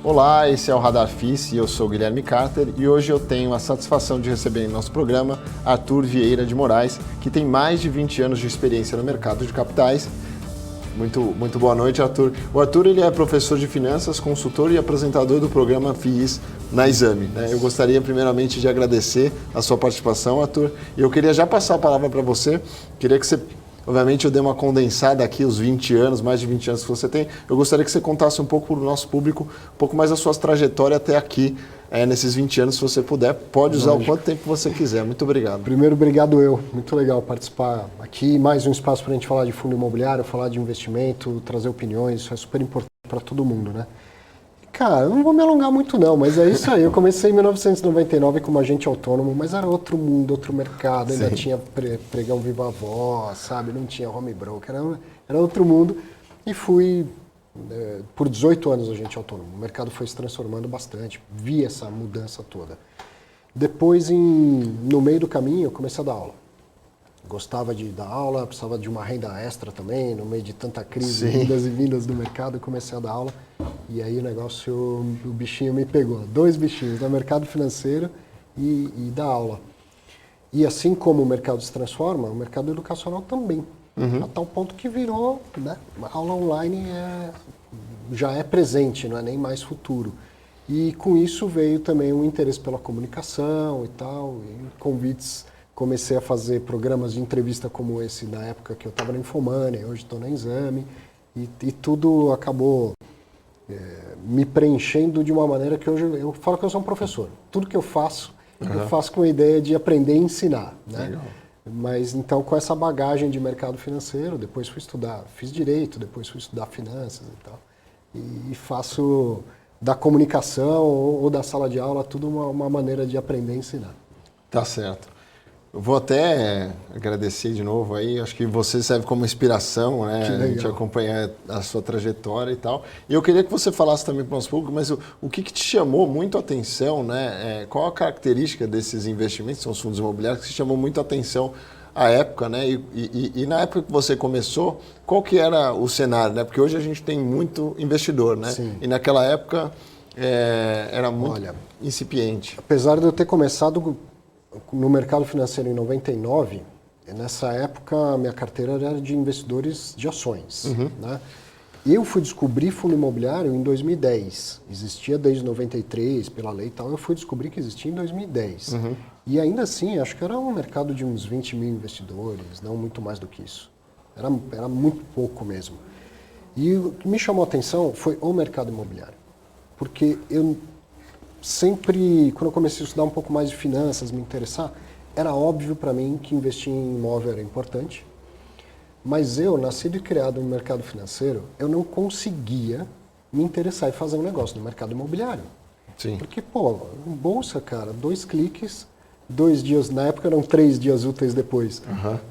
Olá, esse é o Radar FIS e eu sou o Guilherme Carter e hoje eu tenho a satisfação de receber em nosso programa Arthur Vieira de Moraes, que tem mais de 20 anos de experiência no mercado de capitais. Muito boa noite, Arthur. O Arthur ele é professor de finanças, consultor e apresentador do programa FIS na Exame. Eu gostaria primeiramente de agradecer a sua participação, Arthur, e eu queria já passar a palavra para você. Queria que você... Obviamente eu dei uma condensada aqui, os 20 anos, mais de 20 anos que você tem. Eu gostaria que você contasse um pouco para o nosso público, um pouco mais da sua trajetória até aqui, nesses 20 anos, se você puder. Pode usar o quanto tempo você quiser. Muito obrigado. Primeiro, obrigado eu. Muito legal participar aqui. Mais um espaço para a gente falar de fundo imobiliário, falar de investimento, trazer opiniões. Isso é super importante para todo mundo, né? Cara, eu não vou me alongar muito não, mas é isso aí. Eu comecei em 1999 como agente autônomo, mas era outro mundo, outro mercado. Ainda tinha pregão viva voz, sabe? Não tinha home broker, era outro mundo. E fui por 18 anos agente autônomo. O mercado foi se transformando bastante, vi essa mudança toda. Depois, no meio do caminho, eu comecei a dar aula. Gostava de dar aula, precisava de uma renda extra também, no meio de tanta crise, idas e vindas do mercado, eu comecei a dar aula. E aí o bichinho me pegou. 2 bichinhos, no mercado financeiro e dar aula. E assim como o mercado se transforma, o mercado educacional também. A tal ponto que virou, né? A aula online já é presente, não é nem mais futuro. E com isso veio também um interesse pela comunicação e tal, e convites. Comecei a fazer programas de entrevista como esse na época que eu estava na Infomoney, hoje estou na Exame, e tudo acabou me preenchendo de uma maneira que hoje eu falo que eu sou um professor. Tudo que eu faço com a ideia de aprender e ensinar. Né? Legal. Mas então com essa bagagem de mercado financeiro, depois fui estudar, fiz direito, depois fui estudar finanças e tal. E faço da comunicação ou da sala de aula tudo uma maneira de aprender e ensinar. Tá certo. Eu vou até agradecer de novo aí, acho que você serve como inspiração, né? A gente acompanhar a sua trajetória e tal. E eu queria que você falasse também para o nosso público, mas o que te chamou muito a atenção, né? Qual a característica desses investimentos, são os fundos imobiliários, que te chamou muito a atenção à época, né? E na época que você começou, qual que era o cenário, né? Porque hoje a gente tem muito investidor, né? Sim. E naquela época era muito incipiente. Apesar de eu ter começado no mercado financeiro em 99, nessa época a minha carteira era de investidores de ações. Né? Eu fui descobrir fundo imobiliário em 2010. Existia desde 93 pela lei e tal, eu fui descobrir que existia em 2010. E ainda assim, acho que era um mercado de uns 20 mil investidores, não muito mais do que isso. Era muito pouco mesmo. E o que me chamou a atenção foi o mercado imobiliário. Porque eu sempre, quando eu comecei a estudar um pouco mais de finanças, me interessar, era óbvio para mim que investir em imóvel era importante, mas eu, nascido e criado no mercado financeiro, eu não conseguia me interessar e fazer um negócio no mercado imobiliário. Sim. Porque, bolsa, cara, 2 cliques, 2 dias, na época eram 3 dias úteis depois.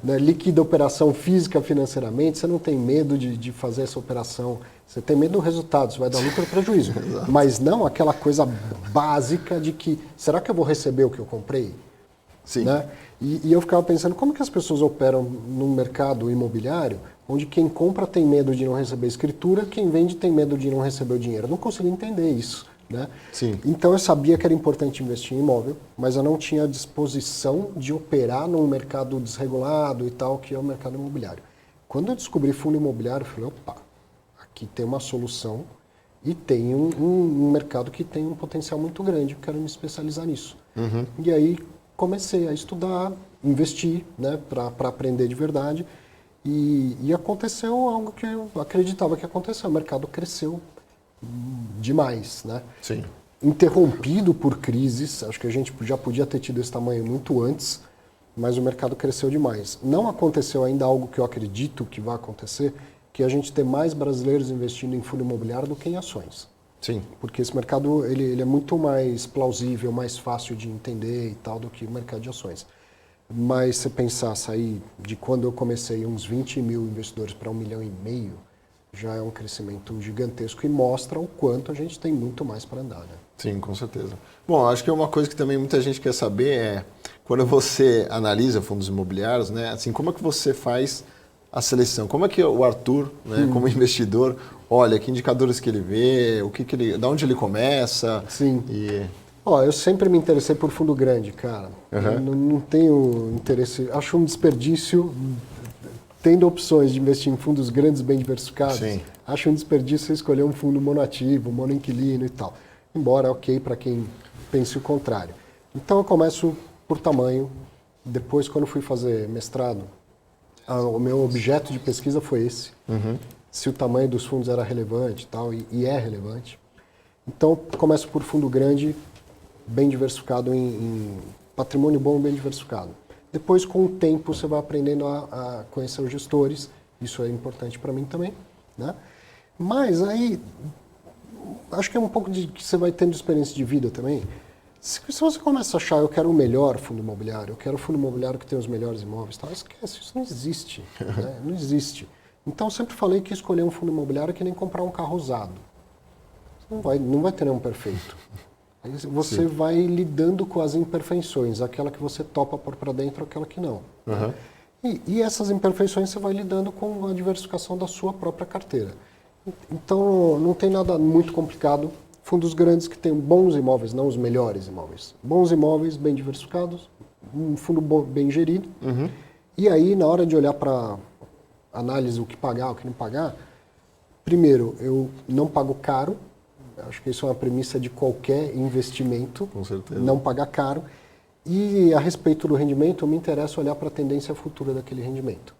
Né? Liquida a operação física financeiramente, você não tem medo de fazer essa operação. Você tem medo do resultado, se vai dar lucro ou prejuízo. Mas não aquela coisa básica de que, será que eu vou receber o que eu comprei? Sim. Né? E eu ficava pensando, como que as pessoas operam no mercado imobiliário, onde quem compra tem medo de não receber escritura, quem vende tem medo de não receber o dinheiro. Eu não conseguia entender isso. Né? Sim. Então eu sabia que era importante investir em imóvel, mas eu não tinha disposição de operar num mercado desregulado e tal, que é o mercado imobiliário. Quando eu descobri fundo imobiliário, eu falei, opa, aqui tem uma solução e tem um mercado que tem um potencial muito grande, eu quero me especializar nisso. E aí comecei a estudar, investir, né, para aprender de verdade, e aconteceu algo que eu acreditava que aconteceu, o mercado cresceu demais, né? Sim. Interrompido por crises, acho que a gente já podia ter tido esse tamanho muito antes, mas o mercado cresceu demais. Não aconteceu ainda algo que eu acredito que vai acontecer, que a gente ter mais brasileiros investindo em fundo imobiliário do que em ações. Sim. Porque esse mercado ele é muito mais plausível, mais fácil de entender e tal do que o mercado de ações. Mas se pensar sair de quando eu comecei uns 20 mil investidores para 1,5 milhão, já é um crescimento gigantesco e mostra o quanto a gente tem muito mais para andar, né? Sim, com certeza. Bom, acho que uma coisa que também muita gente quer saber é, quando você analisa fundos imobiliários, né, assim, como é que você faz a seleção? Como é que o Arthur, né, como investidor, olha, que indicadores que ele vê, da onde ele começa? Sim. E... Ó, eu sempre me interessei por fundo grande, cara. Eu não tenho interesse, acho um desperdício, tendo opções de investir em fundos grandes bem diversificados, Sim. acho um desperdício escolher um fundo monoativo, monoinquilino e tal. Embora, ok, para quem pense o contrário. Então eu começo por tamanho. Depois, quando fui fazer mestrado, o meu objeto de pesquisa foi esse. Se o tamanho dos fundos era relevante e tal, e é relevante. Então, começo por fundo grande, bem diversificado, em patrimônio bom, bem diversificado. Depois, com o tempo, você vai aprendendo a conhecer os gestores. Isso é importante para mim também, né? Mas aí, acho que é um pouco de que você vai tendo experiência de vida também. Se você começa a achar, eu quero o melhor fundo imobiliário, eu quero o fundo imobiliário que tem os melhores imóveis, tal, esquece, isso não existe. Né? Não existe. Então, eu sempre falei que escolher um fundo imobiliário é que nem comprar um carro usado. Você não vai ter nenhum perfeito. Aí você vai lidando com as imperfeições, aquela que você topa pôr para dentro, aquela que não. E essas imperfeições você vai lidando com a diversificação da sua própria carteira. Então, não tem nada muito complicado. Fundos grandes que têm bons imóveis, não os melhores imóveis. Bons imóveis, bem diversificados, um fundo bem gerido. E aí, na hora de olhar para análise o que pagar, o que não pagar, primeiro, eu não pago caro. Acho que isso é uma premissa de qualquer investimento. Com certeza. Não pagar caro. E a respeito do rendimento, eu me interesso olhar para a tendência futura daquele rendimento.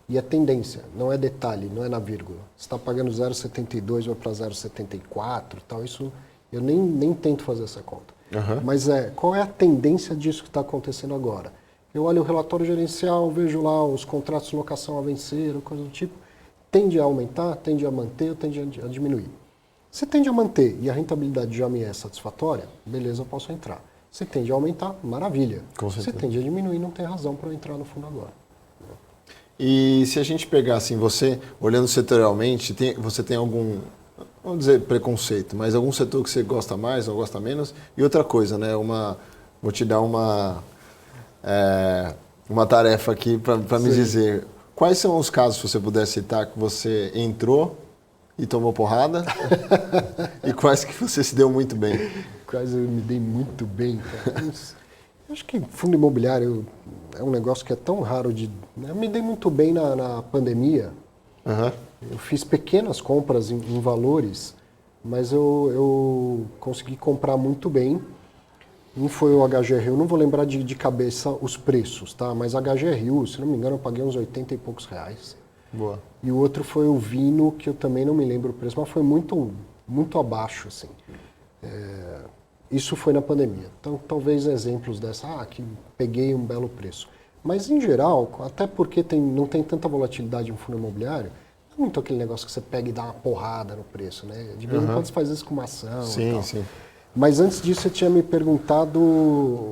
E a tendência, não é detalhe, não é na vírgula. Você está pagando 0,72, vai para 0,74 e tal, isso eu nem tento fazer essa conta. Mas qual é a tendência disso que está acontecendo agora? Eu olho o relatório gerencial, vejo lá os contratos de locação a vencer, coisa do tipo, tende a aumentar, tende a manter ou tende a diminuir. Se tende a manter e a rentabilidade já me é satisfatória, beleza, eu posso entrar. Se tende a aumentar, maravilha. Se tende a diminuir, não tem razão para eu entrar no fundo agora. E se a gente pegar assim, você, olhando setorialmente, você tem algum, vamos dizer preconceito, mas algum setor que você gosta mais ou gosta menos? E outra coisa, né? Vou te dar uma tarefa aqui para me dizer, quais são os casos, se você puder citar, que você entrou e tomou porrada e quais que você se deu muito bem? Quais eu me dei muito bem, cara. Acho que fundo imobiliário é um negócio que é tão raro de... Eu me dei muito bem na pandemia. Eu fiz pequenas compras em valores, mas eu consegui comprar muito bem. Um foi o HGRU, eu não vou lembrar de cabeça os preços, tá? Mas HGRU, se não me engano, eu paguei uns 80 e poucos reais. Boa. E o outro foi o Vino, que eu também não me lembro o preço, mas foi muito, muito abaixo, assim. Isso foi na pandemia. Então, talvez exemplos dessa, que peguei um belo preço. Mas, em geral, até porque não tem tanta volatilidade em fundo imobiliário, não é muito aquele negócio que você pega e dá uma porrada no preço, né? De vez em quando você faz isso com uma ação e tal. Sim. Mas antes disso, você tinha me perguntado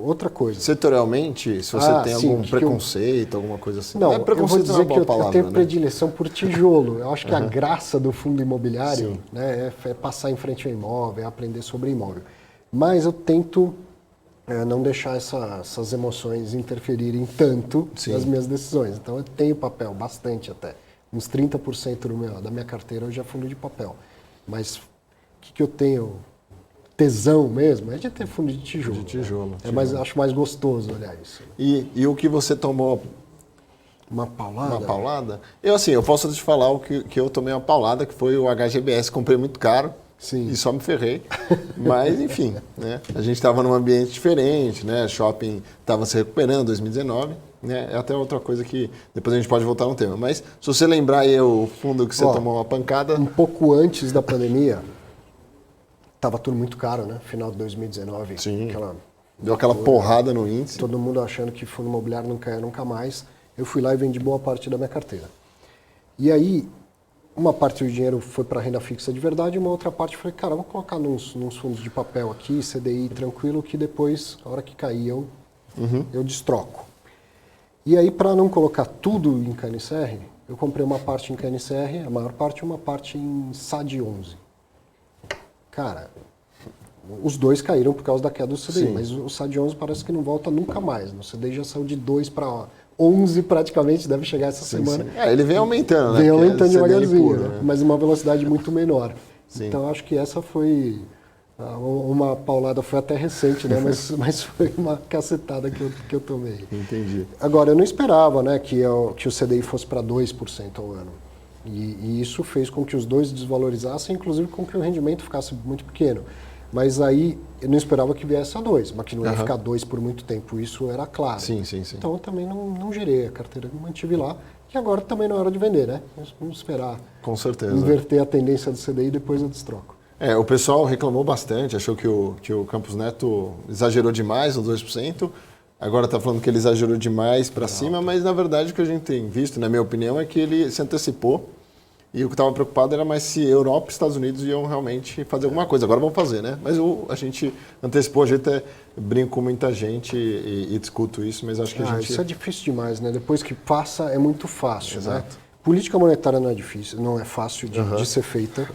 outra coisa. Setorialmente, se você tem algum preconceito, alguma coisa assim. Não, eu vou dizer que eu tenho né? predileção por tijolo. Eu acho que a graça do fundo imobiliário, né, é passar em frente ao imóvel, é aprender sobre imóvel. Mas eu tento não deixar essas emoções interferirem tanto nas minhas decisões. Então eu tenho papel, bastante até. Uns 30% da minha carteira hoje é fundo de papel. Mas o que eu tenho tesão mesmo é de ter fundo de tijolo. Acho mais gostoso olhar isso. E o que você tomou? Uma paulada? Uma paulada? Eu posso te falar o que eu tomei uma paulada, que foi o HGBS, comprei muito caro. Sim. E só me ferrei. Mas, enfim, né? A gente estava num ambiente diferente, né? Shopping estava se recuperando, 2019. Né? É até outra coisa que depois a gente pode voltar no tema. Mas se você lembrar aí o fundo que você tomou uma pancada... Um pouco antes da pandemia, estava tudo muito caro, né? Final de 2019. Sim. Deu aquela porrada no índice. Todo mundo achando que fundo imobiliário não caia nunca mais. Eu fui lá e vendi boa parte da minha carteira. E aí... Uma parte do dinheiro foi para renda fixa de verdade, uma outra parte foi, cara, vou colocar nos fundos de papel aqui, CDI tranquilo, que depois, a hora que cair, eu destroco. E aí, para não colocar tudo em KNCR, eu comprei uma parte em KNCR, a maior parte, e uma parte em SAD 11. Cara, os dois caíram por causa da queda do CDI, mas o SAD 11 parece que não volta nunca mais. O CDI já saiu de 2 para 11 praticamente, deve chegar essa semana. Sim. Ele vem aumentando, né? Vem aumentando devagarzinho, puro, né? mas uma velocidade muito menor. Sim. Então, acho que essa foi uma paulada, foi até recente, né? mas foi uma cacetada que eu tomei. Entendi. Agora, eu não esperava, né, que o CDI fosse para 2% ao ano. E isso fez com que os dois desvalorizassem, inclusive com que o rendimento ficasse muito pequeno. Mas aí eu não esperava que viesse a 2, mas que não ia ficar 2 por muito tempo, isso era claro. Sim. Então eu também não gerei a carteira, mantive lá, e agora também não é hora de vender, né? Vamos esperar. Com certeza. Inverter a tendência do CDI e depois eu destroco. O pessoal reclamou bastante, achou que o Campos Neto exagerou demais nos 2%. Agora está falando que ele exagerou demais para cima, mas na verdade o que a gente tem visto, na minha opinião, é que ele se antecipou. E o que estava preocupado era mais se Europa e Estados Unidos iam realmente fazer alguma coisa. Agora vão fazer, né? Mas a gente antecipou, a gente brinca com muita gente e discuto isso, mas acho que a gente... Isso é difícil demais, né? Depois que passa, é muito fácil, Exato. né? Política monetária não é difícil, não é fácil de ser feita.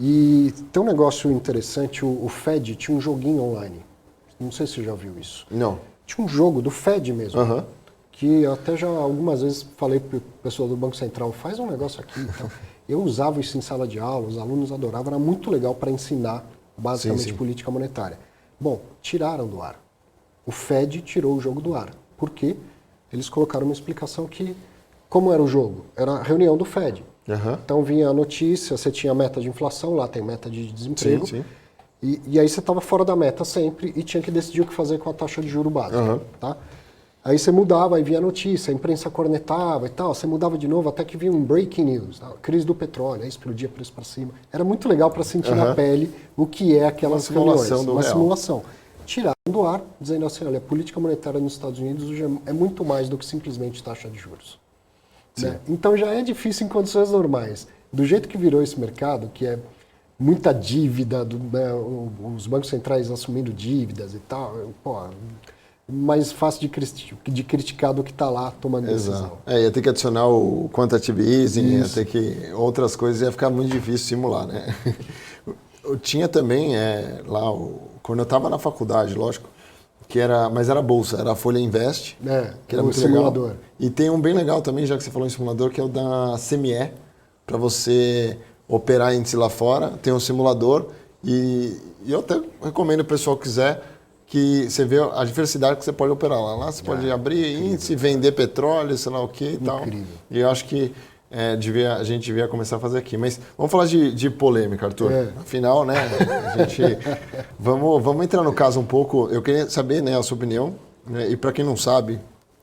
E tem um negócio interessante, o Fed tinha um joguinho online. Não sei se você já viu isso. Não. Tinha um jogo do Fed mesmo. Que eu até já algumas vezes falei para o pessoal do Banco Central, faz um negócio aqui. Então, eu usava isso em sala de aula, os alunos adoravam, era muito legal para ensinar basicamente política monetária. Bom, tiraram do ar. O Fed tirou o jogo do ar. Por quê? Eles colocaram uma explicação que, como era o jogo? Era a reunião do Fed. Então vinha a notícia, você tinha a meta de inflação, lá tem meta de desemprego. Sim. E aí você estava fora da meta sempre e tinha que decidir o que fazer com a taxa de juro básica. Tá? Aí você mudava, aí vinha a notícia, a imprensa cornetava e tal, você mudava de novo até que vinha um breaking news, tá? Crise do petróleo, aí explodia preço para cima. Era muito legal para sentir na pele o que é aquelas reuniões. Uma simulação. Tiraram do ar, dizendo assim, olha, a política monetária nos Estados Unidos hoje é muito mais do que simplesmente taxa de juros. Né? Então já é difícil em condições normais. Do jeito que virou esse mercado, que é muita dívida, né, os bancos centrais assumindo dívidas e tal, mais fácil de criticar do que está lá tomando decisão. Ia ter que adicionar o quantitative easing, ia ter que outras coisas, ia ficar muito difícil simular, né? Eu tinha também lá, quando eu estava na faculdade, lógico, mas era bolsa, era a Folha Invest, que era muito simulador. Legal. E tem um bem legal também, já que você falou em simulador, que é o da CME, para você operar índice lá fora, tem um simulador, e eu até recomendo o pessoal que quiser, que você vê a diversidade que você pode operar lá. Lá você pode abrir índice, vender petróleo, sei lá o que e tal. E eu acho que a gente devia começar a fazer aqui. Mas vamos falar de polêmica, Arthur. Afinal, né, vamos entrar no caso um pouco. Eu queria saber, né, a sua opinião. Né, e para quem não sabe,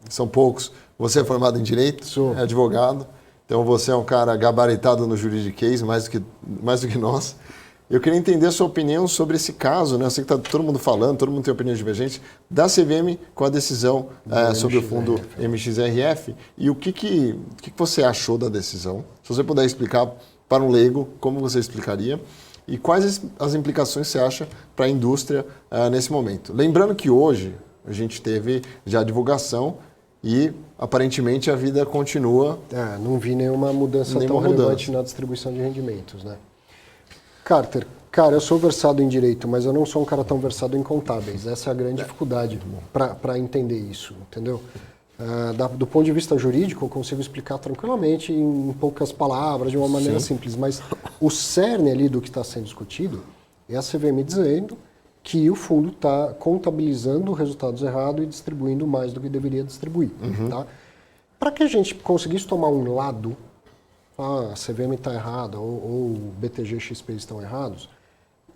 são poucos. Você é formado em Direito, é advogado. Então você é um cara gabaritado no juridiquês, mais do que nós. Eu queria entender a sua opinião sobre esse caso, né? Eu sei que está todo mundo falando, todo mundo tem opiniões divergentes, da CVM com a decisão sobre o fundo MXRF. E o que você achou da decisão? Se você puder explicar para um leigo, como você explicaria? E quais as implicações você acha para a indústria nesse momento? Lembrando que hoje a gente teve já a divulgação e aparentemente a vida continua. Não vi nenhuma mudança tão relevante na distribuição de rendimentos, né? Carter, cara, eu sou versado em direito, mas eu não sou um cara tão versado em contábeis. Essa é a grande dificuldade para entender isso, entendeu? Do ponto de vista jurídico, eu consigo explicar tranquilamente, em poucas palavras, de uma maneira simples. Mas o cerne ali do que está sendo discutido é a CVM dizendo que o fundo está contabilizando resultados errados e distribuindo mais do que deveria distribuir. Tá? Para que a gente conseguisse tomar um lado, a CVM está errada ou o BTG XP estão errados,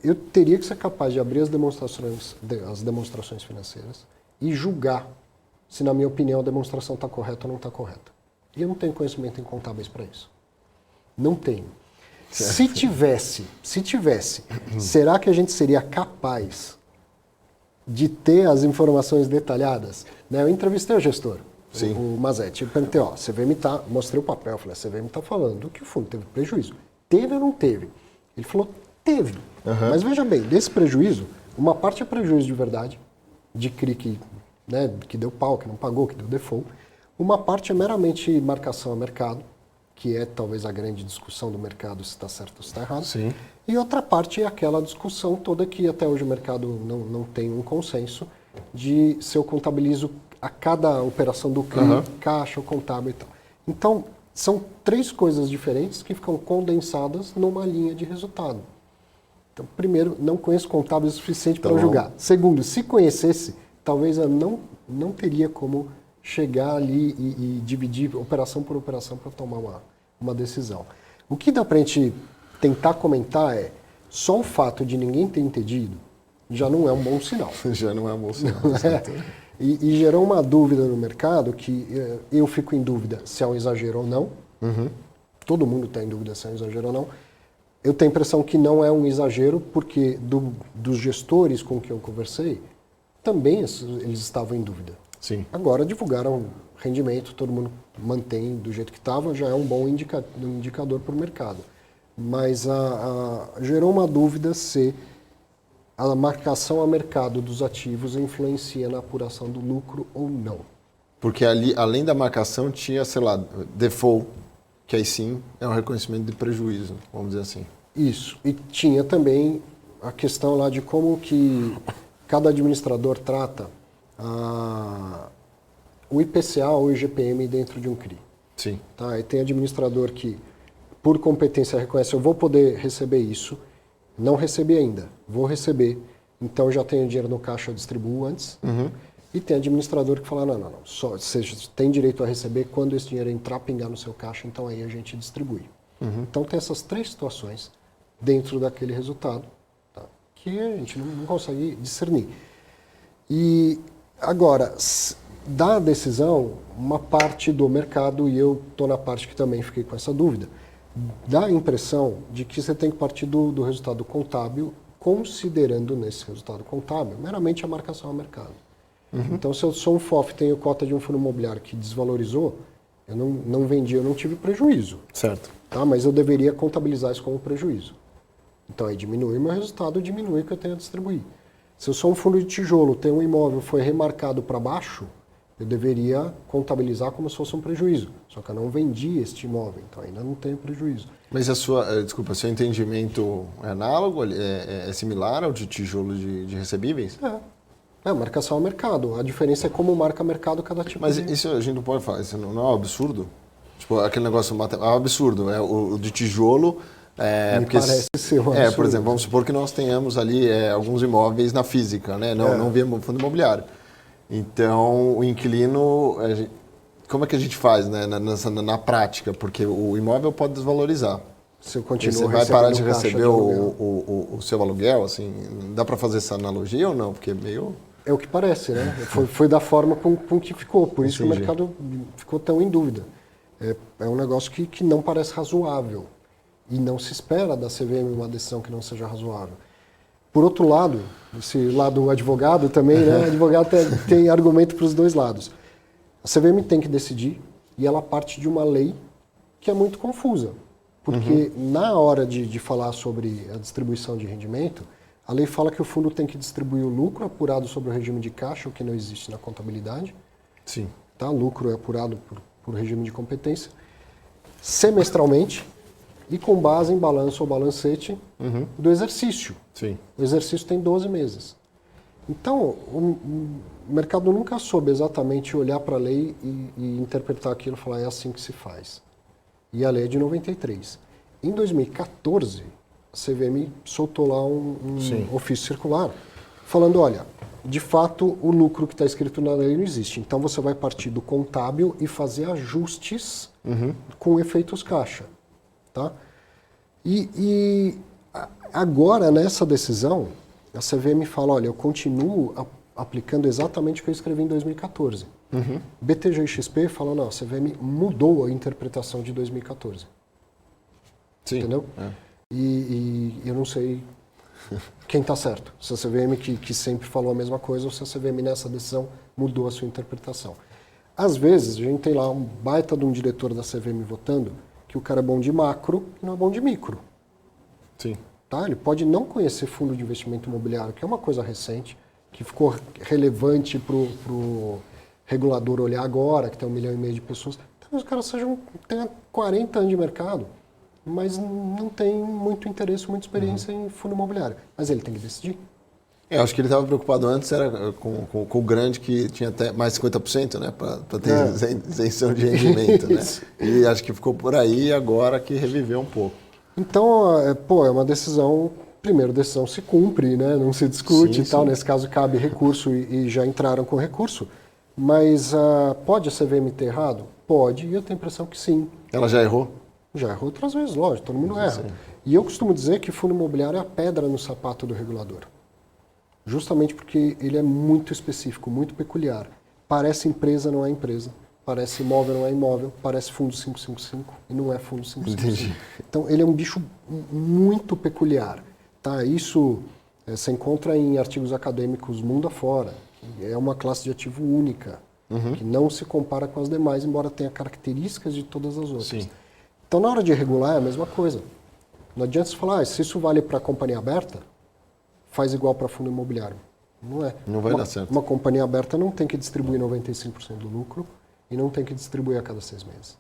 eu teria que ser capaz de abrir as demonstrações financeiras e julgar se, na minha opinião, a demonstração está correta ou não está correta. E eu não tenho conhecimento em contábeis para isso. Não tenho. Se tivesse, será que a gente seria capaz de ter as informações detalhadas? Né? Eu entrevistei o gestor, o Mazetti, eu perguntei, mostrei o papel, falei, a CVM está falando que o fundo teve prejuízo. Teve ou não teve? Ele falou, teve. Mas veja bem, desse prejuízo, uma parte é prejuízo de verdade, de CRI que deu pau, que não pagou, que deu default. Uma parte é meramente marcação a mercado, que é talvez a grande discussão do mercado, se está certo ou se está errado. E outra parte é aquela discussão toda que até hoje o mercado não tem um consenso de se eu contabilizo a cada operação do CRI, caixa, o contábil e tal. Então, são 3 coisas diferentes que ficam condensadas numa linha de resultado. Então, primeiro, não conheço contábil o suficiente para julgar. Segundo, se conhecesse, talvez eu não teria como chegar ali e dividir operação por operação para tomar uma decisão. O que dá para a gente tentar comentar é, só o fato de ninguém ter entendido já não é um bom sinal. Já não é um bom sinal. E gerou uma dúvida no mercado que eu fico em dúvida se é um exagero ou não. Todo mundo está em dúvida se é um exagero ou não. Eu tenho a impressão que não é um exagero porque dos gestores com quem eu conversei, também eles estavam em dúvida. Sim. Agora divulgaram rendimento, todo mundo mantém do jeito que estava, já é um bom indicador para o mercado. Mas gerou uma dúvida se a marcação a mercado dos ativos influencia na apuração do lucro ou não. Porque ali, além da marcação, tinha, sei lá, default, que aí sim é um reconhecimento de prejuízo, vamos dizer assim. Isso. E tinha também a questão lá de como que cada administrador trata o IPCA ou o IGPM dentro de um CRI. Sim. Tá? E tem administrador que, por competência, reconhece, eu vou poder receber isso, não recebi ainda, vou receber, então já tenho dinheiro no caixa, eu distribuo antes. E tem administrador que fala, não, só, você tem direito a receber quando esse dinheiro entrar, pingar no seu caixa, então aí a gente distribui. Então tem essas 3 situações dentro daquele resultado, tá? Que a gente não consegue discernir. E agora, da decisão, uma parte do mercado, e eu estou na parte que também fiquei com essa dúvida, dá a impressão de que você tem que partir do resultado contábil, considerando nesse resultado contábil meramente a marcação a mercado. Então, se eu sou um FOF e tenho cota de um fundo imobiliário que desvalorizou, eu não vendi, eu não tive prejuízo. Certo. Tá? Mas eu deveria contabilizar isso como prejuízo. Então, aí diminui meu resultado, diminui o que eu tenho a distribuir. Se eu sou um fundo de tijolo, tenho um imóvel, foi remarcado para baixo, eu deveria contabilizar como se fosse um prejuízo. Só que eu não vendi este imóvel, então ainda não tenho prejuízo. Mas seu entendimento é análogo, é similar ao de tijolo de recebíveis? É, marcação a mercado. A diferença é como marca mercado cada tipo Mas de... isso a gente não pode falar, isso não é um absurdo? Tipo, aquele negócio é um absurdo, o de tijolo... Me parece ser um absurdo. Por exemplo, vamos supor que nós tenhamos ali alguns imóveis na física, né? Não via fundo imobiliário. Então, o inquilino, como é que a gente faz, né, na prática? Porque o imóvel pode desvalorizar. Se eu continuo você vai parar de receber o seu aluguel, assim, dá para fazer essa analogia ou não? Porque é meio... É o que parece, né? Foi da forma com que ficou, por isso que o mercado ficou tão em dúvida. É um negócio que não parece razoável e não se espera da CVM uma decisão que não seja razoável. Por outro lado, esse lado advogado também, né? Advogado tem argumento para os dois lados. A CVM tem que decidir e ela parte de uma lei que é muito confusa. Porque na hora de falar sobre a distribuição de rendimento, a lei fala que o fundo tem que distribuir o lucro apurado sobre o regime de caixa, o que não existe na contabilidade. Sim. Tá? Lucro é apurado por regime de competência. Semestralmente e com base em balanço ou balancete do exercício. Sim. O exercício tem 12 meses. Então, o mercado nunca soube exatamente olhar para a lei e interpretar aquilo e falar, é assim que se faz. E a lei é de 93. Em 2014, a CVM soltou lá um ofício circular, falando, olha, de fato, o lucro que está escrito na lei não existe. Então, você vai partir do contábil e fazer ajustes com efeitos caixa. Tá? E agora, nessa decisão, a CVM fala, olha, eu continuo aplicando exatamente o que eu escrevi em 2014. BTG e XP falam, não, a CVM mudou a interpretação de 2014. Sim. Entendeu? E eu não sei quem está certo. Se a CVM que sempre falou a mesma coisa ou se a CVM nessa decisão mudou a sua interpretação. Às vezes, a gente tem lá um baita de um diretor da CVM votando que o cara é bom de macro e não é bom de micro. Sim. Tá? Ele pode não conhecer fundo de investimento imobiliário, que é uma coisa recente, que ficou relevante para o regulador olhar agora, que tem 1,5 milhão de pessoas. Então, os caras tenham 40 anos de mercado, mas não tem muito interesse, muita experiência em fundo imobiliário. Mas ele tem que decidir. Acho que ele estava preocupado antes era com o grande que tinha até mais 50%, né? Para ter isenção de rendimento, né? E acho que ficou por aí agora que reviveu um pouco. Então, é uma decisão, primeiro, decisão se cumpre, né? Não se discute e tal. Sim. Nesse caso, cabe recurso e já entraram com recurso. Mas pode a CVM ter errado? Pode, e eu tenho a impressão que sim. Ela já errou? Já errou outras vezes, lógico, todo mundo erra. E eu costumo dizer que fundo imobiliário é a pedra no sapato do regulador. Justamente porque ele é muito específico, muito peculiar. Parece empresa, não é empresa. Parece imóvel, não é imóvel. Parece fundo 555 e não é fundo 555. Entendi. Então, ele é um bicho muito peculiar. Tá? Isso você encontra em artigos acadêmicos mundo afora. É uma classe de ativo única, que não se compara com as demais, embora tenha características de todas as outras. Sim. Então, na hora de regular, é a mesma coisa. Não adianta você falar, se isso vale para companhia aberta, faz igual para fundo imobiliário. Não é. Não vai dar certo. Uma companhia aberta não tem que distribuir 95% do lucro e não tem que distribuir a cada 6 meses.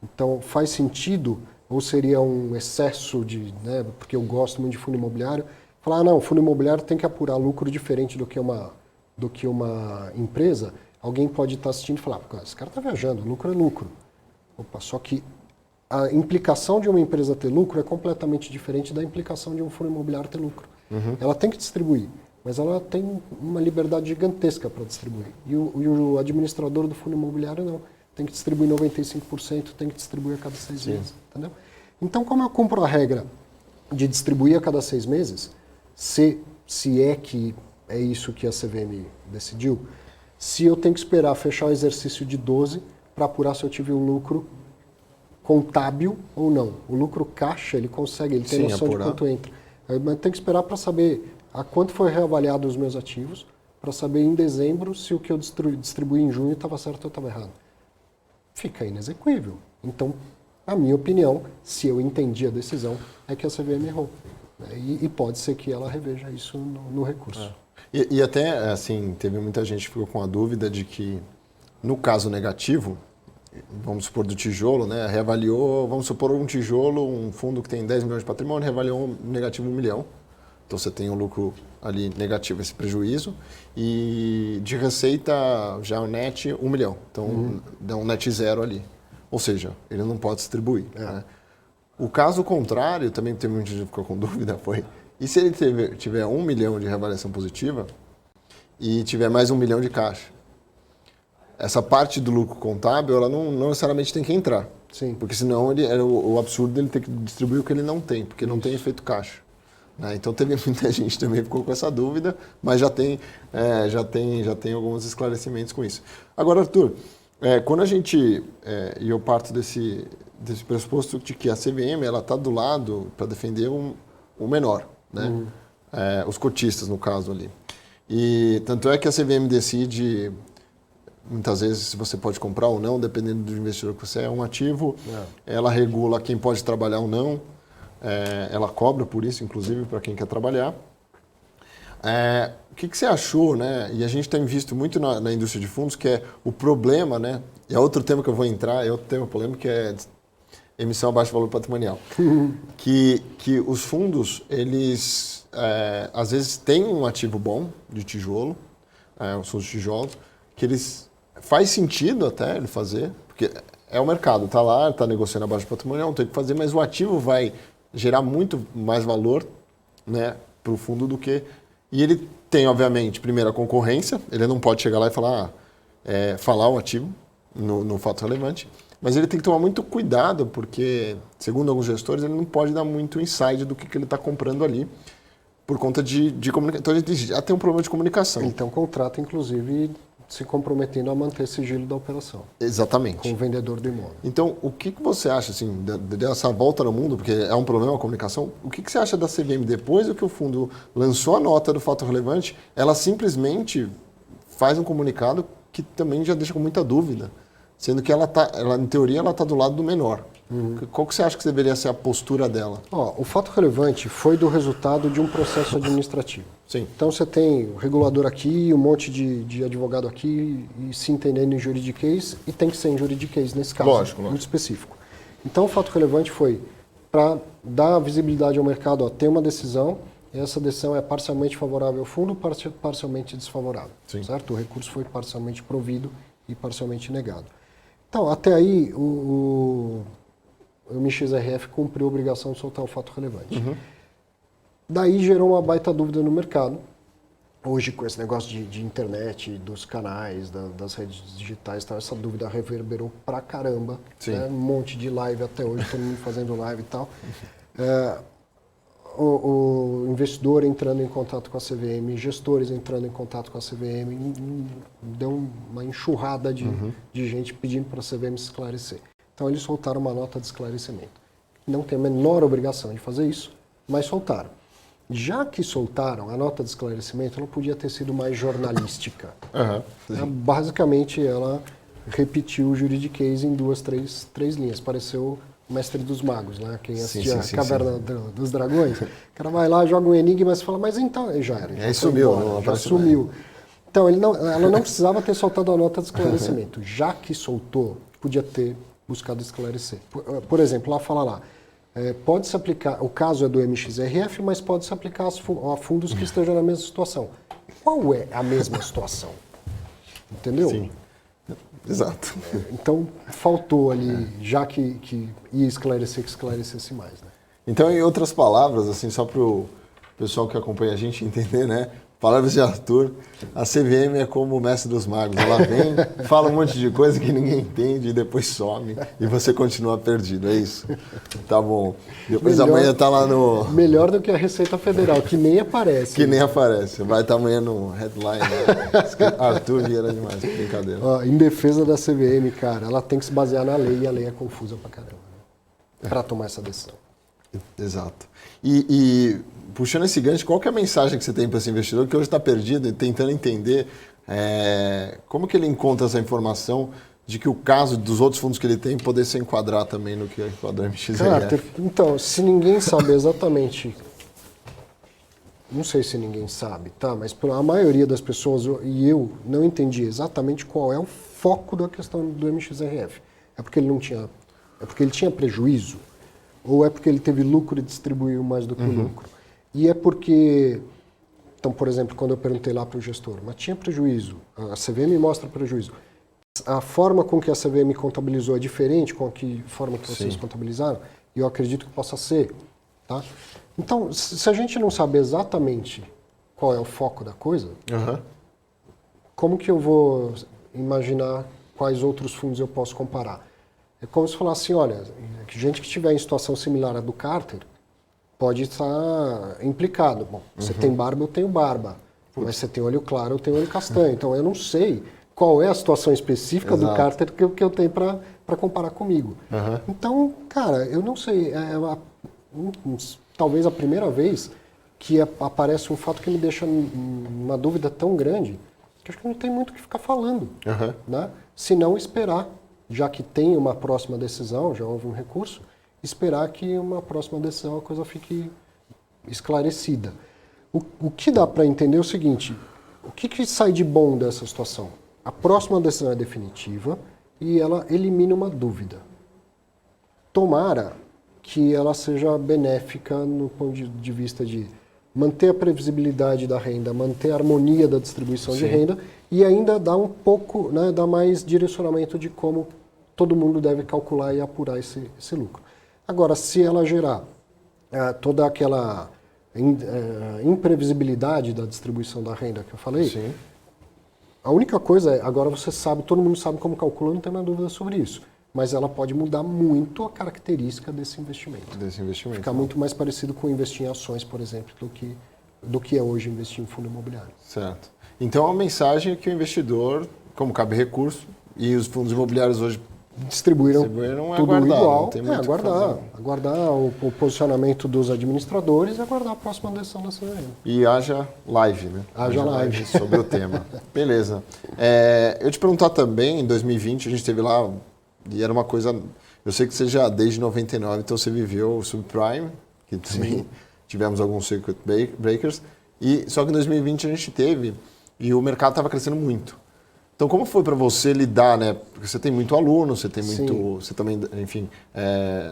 Então, faz sentido, ou seria um excesso de, né, porque eu gosto muito de fundo imobiliário, falar, não, o fundo imobiliário tem que apurar lucro diferente do que uma empresa. Alguém pode estar assistindo e falar, esse cara está viajando, lucro é lucro. Opa, só que a implicação de uma empresa ter lucro é completamente diferente da implicação de um fundo imobiliário ter lucro. Ela tem que distribuir, mas ela tem uma liberdade gigantesca para distribuir. E o administrador do fundo imobiliário não. Tem que distribuir 95%, tem que distribuir a cada 6 meses. Entendeu? Então, como eu cumpro a regra de distribuir a cada 6 meses, se é que é isso que a CVM decidiu, se eu tenho que esperar fechar o exercício de 12 para apurar se eu tive um lucro contábil ou não. O lucro caixa, ele consegue, ele tem noção de quanto entra. Mas tem que esperar para saber a quanto foi reavaliado os meus ativos, para saber em dezembro se o que eu distribuí em junho estava certo ou estava errado. Fica inexequível. Então, a minha opinião, se eu entendi a decisão, é que a CVM errou. E pode ser que ela reveja isso no recurso. E até, assim, teve muita gente que ficou com a dúvida de que, no caso negativo, vamos supor do tijolo, né, reavaliou, vamos supor um tijolo, um fundo que tem 10 milhões de patrimônio, reavaliou um negativo 1 milhão. Então você tem um lucro ali negativo, esse prejuízo, e de receita já o net 1 milhão. Então dá um net zero ali. Ou seja, ele não pode distribuir. Né? O caso contrário, também tem muita gente que ficou com dúvida, foi, e se ele tiver 1 milhão de reavaliação positiva e tiver mais 1 milhão de caixa? Essa parte do lucro contábil, ela não necessariamente tem que entrar. Sim. Porque senão o absurdo dele ter que distribuir o que ele não tem, porque não tem efeito caixa. Né? Então teve muita gente também que ficou com essa dúvida, mas já tem alguns esclarecimentos com isso. Agora, Arthur, quando a gente, e eu parto desse pressuposto de que a CVM está do lado para defender o menor, né? Os cotistas, no caso ali. E tanto é que a CVM decide, muitas vezes, se você pode comprar ou não, dependendo do investidor que você é, um ativo, ela regula quem pode trabalhar ou não, ela cobra por isso, inclusive, para quem quer trabalhar. O que você achou, né? E a gente tem visto muito na indústria de fundos, que é o problema, né? E é outro tema que eu vou entrar, é outro tema polêmico, que é emissão abaixo do valor patrimonial. que os fundos, eles, às vezes, têm um ativo bom de tijolo, os fundos de tijolos, que eles faz sentido até ele fazer, porque é o mercado, está lá, está negociando abaixo do patrimonial, não tem o que fazer, mas o ativo vai gerar muito mais valor, né, para o fundo do que... E ele tem, obviamente, primeiro a concorrência, ele não pode chegar lá e falar o ativo no fato relevante, mas ele tem que tomar muito cuidado, porque, segundo alguns gestores, ele não pode dar muito insight do que ele está comprando ali, por conta de comunicação. Então, ele já tem um problema de comunicação. Ele tem um contrato, inclusive, se comprometendo a manter sigilo da operação. Exatamente. Com o vendedor do imóvel. Então, o que você acha, assim, dessa volta no mundo, porque é um problema a comunicação, o que você acha da CVM depois do que o fundo lançou a nota do fato relevante, ela simplesmente faz um comunicado que também já deixa com muita dúvida, sendo que ela em teoria, ela está do lado do menor. Qual que você acha que deveria ser a postura dela? O fato relevante foi do resultado de um processo administrativo. Sim. Então você tem o regulador aqui, um monte de advogado aqui, e se entendendo em juridiquês, e tem que ser em juridiquês nesse caso, Lógico. muito específico. Então o fato relevante foi para dar visibilidade ao mercado, tem uma decisão, e essa decisão é parcialmente favorável ao fundo, parcialmente desfavorável. Sim. Certo? O recurso foi parcialmente provido e parcialmente negado. Então, até aí, o MXRF cumpriu a obrigação de soltar o fato relevante. Daí gerou uma baita dúvida no mercado. Hoje, com esse negócio de internet, dos canais, das redes digitais, tal, essa dúvida reverberou pra caramba. Né? Um monte de live até hoje, todo mundo fazendo live e tal. O investidor entrando em contato com a CVM, gestores entrando em contato com a CVM, deu uma enxurrada de gente pedindo para a CVM se esclarecer. Então, eles soltaram uma nota de esclarecimento. Não tem a menor obrigação de fazer isso, mas soltaram. Já que soltaram, a nota de esclarecimento ela podia ter sido mais jornalística. Basicamente, ela repetiu o juridiquês em 2, 3 linhas. Pareceu o Mestre dos Magos, né? Quem assistia a Caverna dos Dragões. O cara vai lá, joga um enigma e fala, mas então... Já era. Já sumiu. Embora, já sumiu. Então, ela não precisava ter soltado a nota de esclarecimento. Já que soltou, podia ter buscado esclarecer. Por exemplo, lá fala lá, pode-se aplicar, o caso é do MXRF, mas pode-se aplicar a fundos que estejam na mesma situação. Qual é a mesma situação? Entendeu? Sim. Exato. Então, faltou ali, já que ia esclarecer, que esclarecesse mais. Né? Então, em outras palavras, assim, só para o pessoal que acompanha a gente entender, né? Palavras de Arthur, a CVM é como o mestre dos magos. Ela vem, fala um monte de coisa que ninguém entende e depois some e você continua perdido, é isso? Tá bom. Depois amanhã tá lá no... Melhor do que a Receita Federal, que nem aparece. Que nem aparece. Vai estar amanhã no headline. Né? Arthur Vieira demais, brincadeira. Em defesa da CVM, cara, ela tem que se basear na lei e a lei é confusa pra caramba. Né? Pra tomar essa decisão. Exato. E puxando esse gancho, qual que é a mensagem que você tem para esse investidor que hoje está perdido e tentando entender como que ele encontra essa informação de que o caso dos outros fundos que ele tem poder se enquadrar também no que enquadra o MXRF? Cara, então, se ninguém sabe exatamente, não sei se ninguém sabe, tá? Mas a maioria das pessoas, e eu não entendi exatamente qual é o foco da questão do MXRF. É porque ele tinha prejuízo? Ou é porque ele teve lucro e distribuiu mais do que o lucro? E é porque, então, por exemplo, quando eu perguntei lá para o gestor, mas tinha prejuízo, a CVM mostra prejuízo. A forma com que a CVM contabilizou é diferente com a forma que vocês contabilizaram? E eu acredito que possa ser. Tá? Então, se a gente não sabe exatamente qual é o foco da coisa, como que eu vou imaginar quais outros fundos eu posso comparar? É como se falasse assim, olha, gente que estiver em situação similar à do Carter pode estar implicado. Bom, você tem barba, eu tenho barba. Mas você tem olho claro, eu tenho olho castanho. Então, eu não sei qual é a situação específica do Carter que eu tenho para comparar comigo. Então, cara, eu não sei. Talvez a primeira vez que aparece um fato que me deixa uma dúvida tão grande que acho que não tem muito o que ficar falando. Né? Se não esperar, já que tem uma próxima decisão, já houve um recurso, esperar que uma próxima decisão a coisa fique esclarecida. O que dá para entender é o seguinte, o que sai de bom dessa situação? A próxima decisão é definitiva e ela elimina uma dúvida. Tomara que ela seja benéfica no ponto de vista de manter a previsibilidade da renda, manter a harmonia da distribuição de renda e ainda dar um pouco, né, dar mais direcionamento de como todo mundo deve calcular e apurar esse lucro. Agora, se ela gerar toda aquela imprevisibilidade da distribuição da renda que eu falei, a única coisa é, agora você sabe, todo mundo sabe como calcula, não tem mais dúvida sobre isso. Mas ela pode mudar muito a característica desse investimento. Ficar muito mais parecido com investir em ações, por exemplo, do que é hoje investir em fundo imobiliário. Certo. Então, a mensagem é que o investidor, como cabe recurso, e os fundos imobiliários hoje distribuíram tudo igual, aguardar o posicionamento dos administradores e aguardar a próxima decisão da CVM. E haja live, né? Haja live sobre o tema. Beleza. Eu te perguntar também, em 2020, a gente teve lá, e era uma coisa, eu sei que você já desde 99, então você viveu o subprime, que também tivemos alguns circuit breakers, só que em 2020 a gente teve, e o mercado estava crescendo muito. Então, como foi para você lidar, né? Porque você tem muito aluno, você tem muito, Sim. você também, enfim,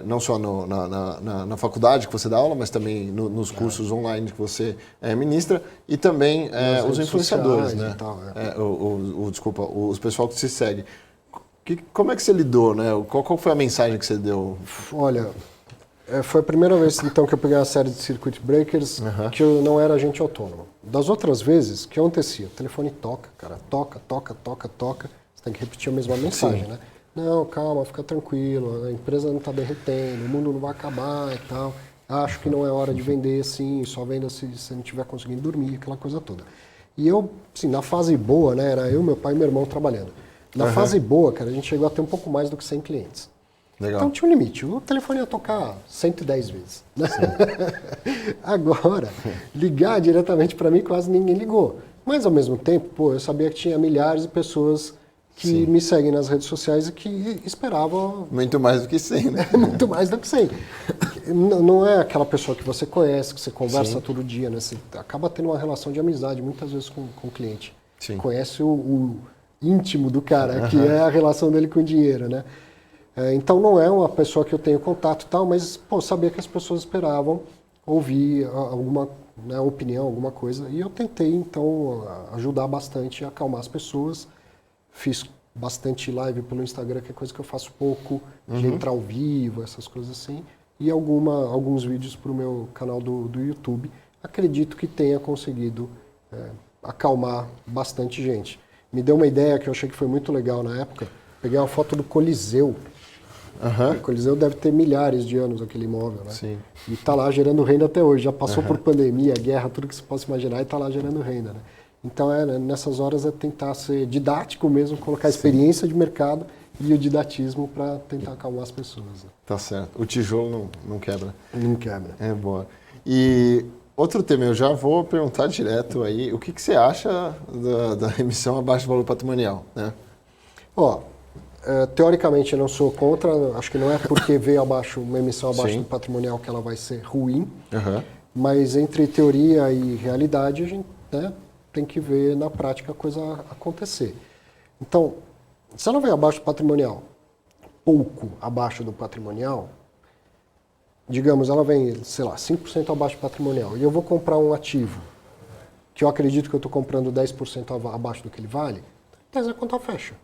não só na faculdade que você dá aula, mas também nos cursos online que você ministra e também os influenciadores, né? E tal, Desculpa, os pessoal que se segue. Como é que você lidou, né? Qual foi a mensagem que você deu? Olha, foi a primeira vez então que eu peguei a série de Circuit Breakers que eu não era agente autônomo. Das outras vezes, o que acontecia? O telefone toca, cara, toca. Você tem que repetir a mesma mensagem, né? Não, calma, fica tranquilo, a empresa não está derretendo, o mundo não vai acabar e tal. Acho que não é hora de vender assim, só venda se você não estiver conseguindo dormir, aquela coisa toda. E eu, assim, na fase boa, né, era eu, meu pai e meu irmão trabalhando. Na fase boa, cara, a gente chegou a ter um pouco mais do que 100 clientes. Legal. Então tinha um limite. O telefone ia tocar 110 vezes. Né? Agora, ligar diretamente para mim quase ninguém ligou. Mas ao mesmo tempo, pô, eu sabia que tinha milhares de pessoas que me seguem nas redes sociais e que esperavam... Muito mais do que 100, né? Muito mais do que 100. Não é aquela pessoa que você conhece, que você conversa todo dia, né? Você acaba tendo uma relação de amizade muitas vezes com o cliente. Sim. Conhece o íntimo do cara, que é a relação dele com o dinheiro, né? Então não é uma pessoa que eu tenho contato e tal, mas pô, sabia que as pessoas esperavam ouvir alguma opinião, alguma coisa. E eu tentei, então, ajudar bastante a acalmar as pessoas. Fiz bastante live pelo Instagram, que é coisa que eu faço pouco, de entrar ao vivo, essas coisas assim. E alguns vídeos para o meu canal do YouTube. Acredito que tenha conseguido acalmar bastante gente. Me deu uma ideia que eu achei que foi muito legal na época. Peguei uma foto do Coliseu. O Coliseu deve ter milhares de anos, aquele imóvel, né? Sim. E está lá gerando renda até hoje. Já passou por pandemia, guerra, tudo que você possa imaginar, e está lá gerando renda, né? Então, nessas horas é tentar ser didático mesmo, colocar a experiência de mercado e o didatismo para tentar acalmar as pessoas. Né? Tá certo. O tijolo não quebra. Não quebra. É boa. E outro tema, eu já vou perguntar direto aí, o que você acha da emissão abaixo do valor patrimonial, né? Ó, teoricamente eu não sou contra, acho que não é porque veio uma emissão abaixo do patrimonial que ela vai ser ruim, mas entre teoria e realidade a gente tem que ver na prática a coisa acontecer. Então, se ela vem abaixo do patrimonial, pouco abaixo do patrimonial, digamos, ela vem, sei lá, 5% abaixo do patrimonial, e eu vou comprar um ativo que eu acredito que eu estou comprando 10% abaixo do que ele vale, 10 a conta fecha,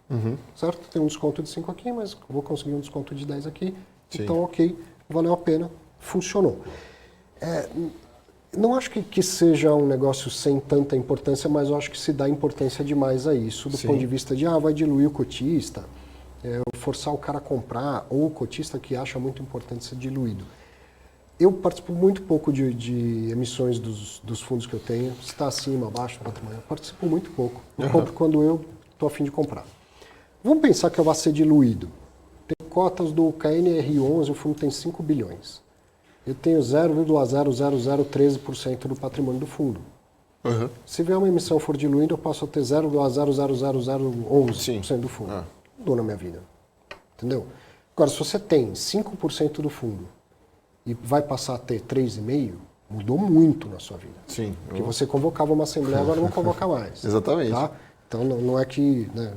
certo? Tem um desconto de 5 aqui, mas vou conseguir um desconto de 10 aqui, então ok, valeu a pena, funcionou. Não acho que seja um negócio sem tanta importância, mas eu acho que se dá importância demais a isso, do ponto de vista de, vai diluir o cotista, forçar o cara a comprar, ou o cotista que acha muito importante ser diluído. Eu participo muito pouco de emissões dos fundos que eu tenho, se está acima, abaixo do patrimônio, eu participo muito pouco. Eu compro quando eu estou a fim de comprar. Vamos pensar que eu vou ser diluído. Tem cotas do KNR11, o fundo tem 5 bilhões. Eu tenho 0,00013% do patrimônio do fundo. Se vier uma emissão for diluída, eu passo a ter 0,00011% do fundo. Dou na minha vida. Entendeu? Agora, se você tem 5% do fundo e vai passar a ter 3,5%, mudou muito na sua vida. Sim. Porque você convocava uma assembleia, agora não convoca mais. Exatamente. Tá? Então, não é que... Né,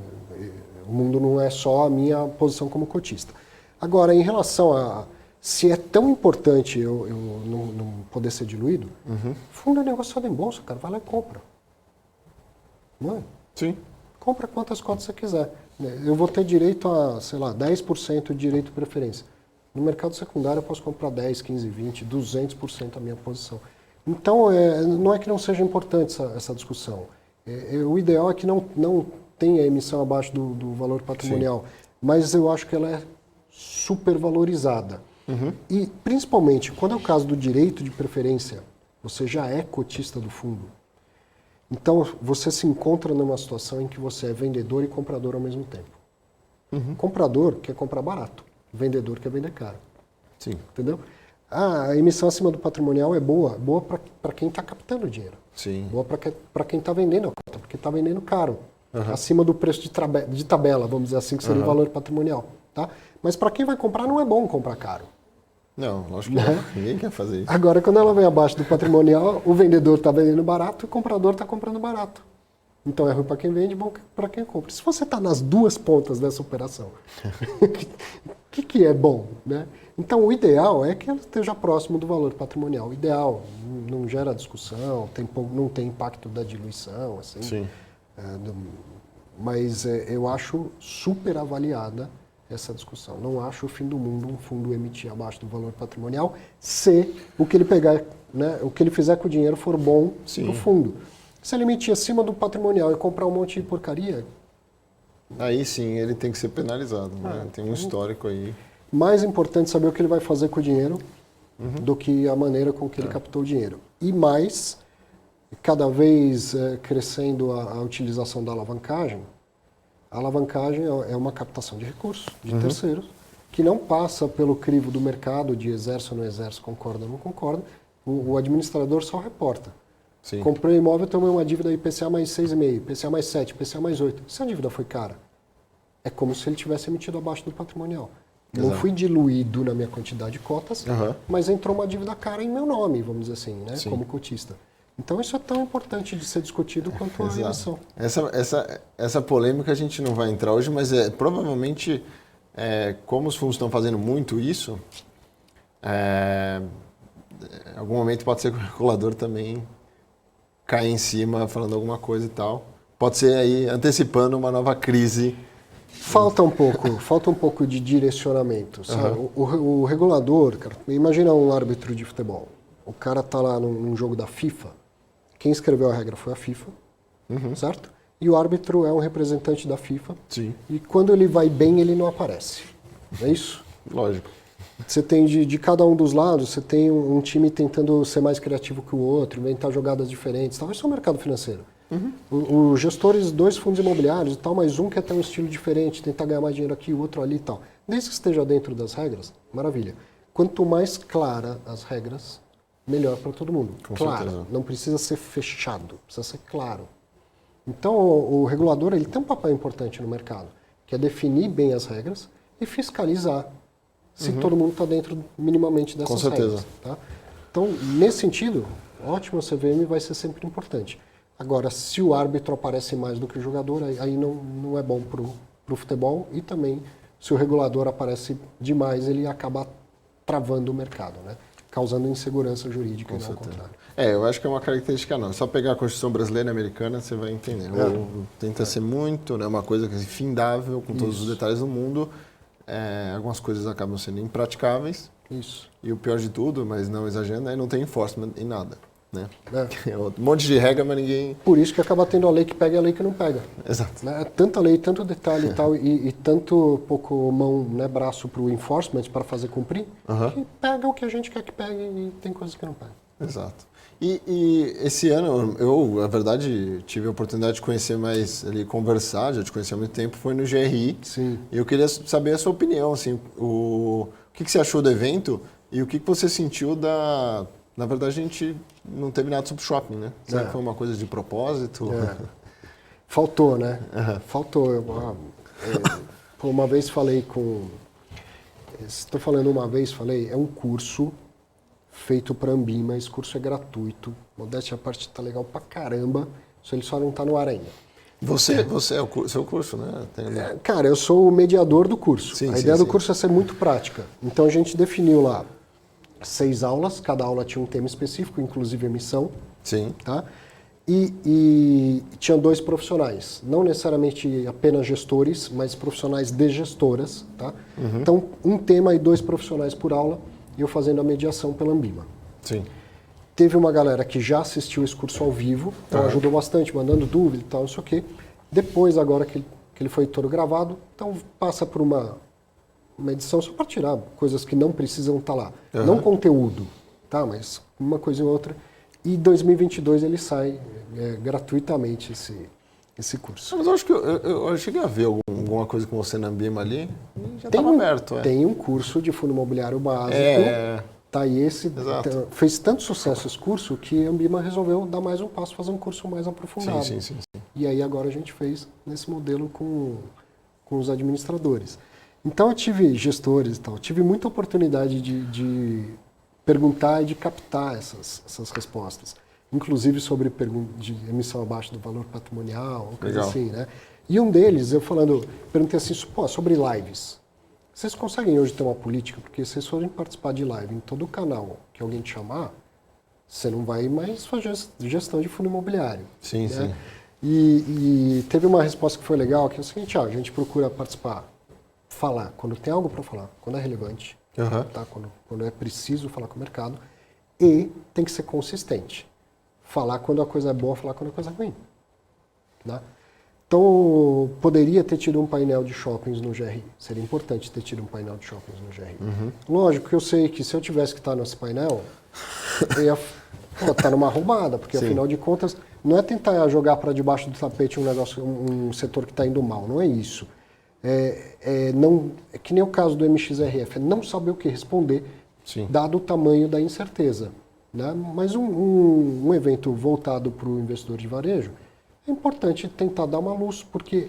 o mundo não é só a minha posição como cotista. Agora, em relação a... Se é tão importante eu não poder ser diluído, fundo é negociado em bolsa, cara, vai lá e compra. Não é? Sim. Compra quantas cotas você quiser. Eu vou ter direito a, sei lá, 10% de direito de preferência. No mercado secundário eu posso comprar 10, 15, 20, 200% a minha posição. Então, não é que não seja importante essa discussão. O ideal é que não tenha emissão abaixo do valor patrimonial, mas eu acho que ela é supervalorizada. E, principalmente, quando é o caso do direito de preferência, você já é cotista do fundo. Então, você se encontra numa situação em que você é vendedor e comprador ao mesmo tempo. Comprador quer comprar barato, vendedor quer vender caro. Sim. Entendeu? A emissão acima do patrimonial é boa para quem está captando dinheiro. Sim. Boa para quem está vendendo a cota, porque está vendendo caro. Acima do preço de tabela, vamos dizer assim, que seria o valor patrimonial. Tá? Mas para quem vai comprar, não é bom comprar caro. Não, lógico que não. Ninguém quer fazer isso. Agora, quando ela vem abaixo do patrimonial, o vendedor está vendendo barato e o comprador está comprando barato. Então é ruim para quem vende, bom para quem compra. Se você está nas duas pontas dessa operação, o que é bom, né? Então o ideal é que ela esteja próximo do valor patrimonial. O ideal não gera discussão, não tem impacto da diluição, assim. Sim. Mas eu acho super avaliada essa discussão. Não acho o fim do mundo um fundo emitir abaixo do valor patrimonial, se o que ele pegar, né, o que ele fizer com o dinheiro for bom no fundo. Se ele emitir acima do patrimonial e comprar um monte de porcaria... Aí sim ele tem que ser penalizado, né? Tem um histórico aí. Mais importante saber o que ele vai fazer com o dinheiro do que a maneira com que ele captou o dinheiro. E mais, cada vez crescendo a utilização da alavancagem. A alavancagem é uma captação de recursos de terceiros, que não passa pelo crivo do mercado de exerce ou não exerce, concorda ou não concorda. O administrador só reporta. Sim. Comprei um imóvel, tomei uma dívida IPCA mais 6,5, IPCA mais 7, IPCA mais 8. Se a dívida foi cara, é como se ele tivesse emitido abaixo do patrimonial. Exato. Não fui diluído na minha quantidade de cotas, mas entrou uma dívida cara em meu nome, vamos dizer assim, né, como cotista. Então isso é tão importante de ser discutido quanto a emissão. Essa polêmica a gente não vai entrar hoje, mas provavelmente, como os fundos estão fazendo muito isso, em algum momento pode ser que o regulador também caia em cima falando alguma coisa e tal. Pode ser aí antecipando uma nova crise. Falta um pouco de direcionamento. Sabe? O regulador, cara, imagina um árbitro de futebol. O cara tá lá num jogo da FIFA. Quem escreveu a regra foi a FIFA, certo? E o árbitro é um representante da FIFA. Sim. E quando ele vai bem, ele não aparece. Não é isso? Lógico. Você tem de cada um dos lados, você tem um time tentando ser mais criativo que o outro, inventar jogadas diferentes. Tal. Isso é o mercado financeiro. Os gestores, 2 fundos imobiliários e tal, mas um quer ter um estilo diferente, tentar ganhar mais dinheiro aqui, o outro ali e tal. Desde que esteja dentro das regras, maravilha. Quanto mais clara as regras, melhor para todo mundo. Com claro, certeza. não precisa ser fechado, precisa ser claro. Então o regulador ele tem um papel importante no mercado, que é definir bem as regras e fiscalizar se todo mundo está dentro minimamente dessas Com certeza. regras. Tá? Então, nesse sentido, ótimo, a CVM vai ser sempre importante. Agora, se o árbitro aparece mais do que o jogador, aí não é bom para o futebol e também, se o regulador aparece demais, ele acaba travando o mercado, né? Causando insegurança jurídica, e não ao contrário. Eu acho que é uma característica não. Só pegar a Constituição brasileira e americana, você vai entender. Tenta ser muito, né, uma coisa que é findável, com todos os detalhes do mundo. Algumas coisas acabam sendo impraticáveis. Isso. E o pior de tudo, mas não exagerando, é não tem enforcement em nada. Né? Um monte de regra, mas ninguém... Por isso que acaba tendo a lei que pega e a lei que não pega. Exato. Né? Tanta lei, tanto detalhe e tal, e tanto pouco mão, né, braço para o enforcement, para fazer cumprir, que pega o que a gente quer que pegue e tem coisas que não pega. Exato. E esse ano, eu, na verdade, tive a oportunidade de conhecer mais, ali, conversar, já te conheci há muito tempo, foi no GRI. Sim. E eu queria saber a sua opinião, assim, o que você achou do evento e o que você sentiu da... Na verdade, a gente não teve nada sobre shopping, né? Será que foi uma coisa de propósito? Faltou, né? Faltou. Uma vez falei com... Estou falando uma vez, falei, é um curso feito para Ambima, esse curso é gratuito, modéstia à parte está legal pra caramba, só ele só não está no ar ainda. Você é o seu curso, né? Cara, eu sou o mediador do curso. Sim, a ideia do curso é ser muito prática. Então a gente definiu lá 6 aulas, cada aula tinha um tema específico, inclusive emissão. Sim. Tá? E tinha 2 profissionais, não necessariamente apenas gestores, mas profissionais de gestoras. Tá? Então, um tema e 2 profissionais por aula, e eu fazendo a mediação pela Ambima. Sim. Teve uma galera que já assistiu esse curso ao vivo, então ajudou bastante, mandando dúvida e tal, não sei o quê. Depois, agora que ele foi todo gravado, então passa por uma edição só para tirar coisas que não precisam estar lá. Não conteúdo, tá? Mas uma coisa ou outra. E em 2022 ele sai gratuitamente esse curso. Mas eu acho que eu cheguei a ver alguma coisa com você na Ambima ali, já estava aberto. Tem um curso de fundo imobiliário básico. Tá, e fez tanto sucesso esse curso que a Ambima resolveu dar mais um passo, fazer um curso mais aprofundado. Sim. E aí agora a gente fez nesse modelo com os administradores. Então eu tive gestores e tal, tive muita oportunidade de perguntar e de captar essas respostas. inclusive sobre pergunta de emissão abaixo do valor patrimonial, uma coisa Legal. assim, né? E um deles, perguntei assim, pô, sobre lives. Vocês conseguem hoje ter uma política? Porque se vocês forem participar de live em todo canal que alguém te chamar, você não vai mais fazer gestão de fundo imobiliário. Sim, né? sim. E teve uma resposta que foi legal, que é o seguinte, a gente procura participar, falar quando tem algo para falar, quando é relevante, tá? Quando é preciso falar com o mercado, e tem que ser consistente. Falar quando a coisa é boa, falar quando a coisa é ruim. Né? Então, poderia ter tido um painel de shoppings no GRI. Seria importante ter tido um painel de shoppings no GRI. Lógico que eu sei que se eu tivesse que estar nesse painel, eu ia estar numa roubada, porque Sim. afinal de contas, não é tentar jogar para debaixo do tapete um negócio, um setor que está indo mal, não é isso. É que nem o caso do MXRF, é não saber o que responder, Sim. dado o tamanho da incerteza. Né? Mas um evento voltado para o investidor de varejo, é importante tentar dar uma luz, porque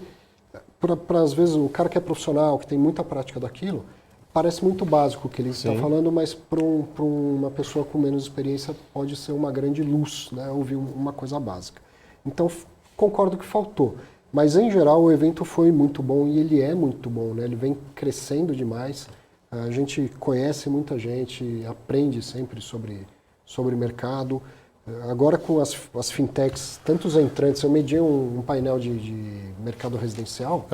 às vezes o cara que é profissional, que tem muita prática daquilo, parece muito básico o que ele está falando, mas para uma pessoa com menos experiência pode ser uma grande luz, né? Ouvir uma coisa básica. Então, concordo que faltou. Mas, em geral, o evento foi muito bom e ele é muito bom, né? Ele vem crescendo demais. A gente conhece muita gente, aprende sempre sobre mercado. Agora, com as fintechs, tantos entrantes, eu medi um painel de mercado residencial.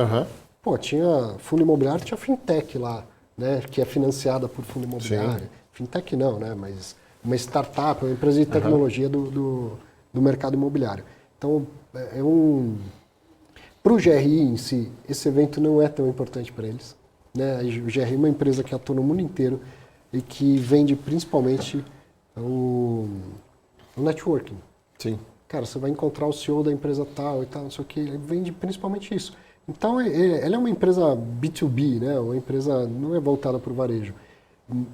Pô, tinha fundo imobiliário, tinha fintech lá, né, que é financiada por fundo imobiliário. Sim. Fintech não, né, mas uma startup, uma empresa de tecnologia do mercado imobiliário. Então, para o GRI em si, esse evento não é tão importante para eles. Né? O GRI é uma empresa que atua no mundo inteiro e que vende principalmente o networking. Sim. Cara, você vai encontrar o CEO da empresa tal e tal, não sei o que, ele vende principalmente isso. Então, ela é uma empresa B2B, né? Uma empresa não é voltada para o varejo.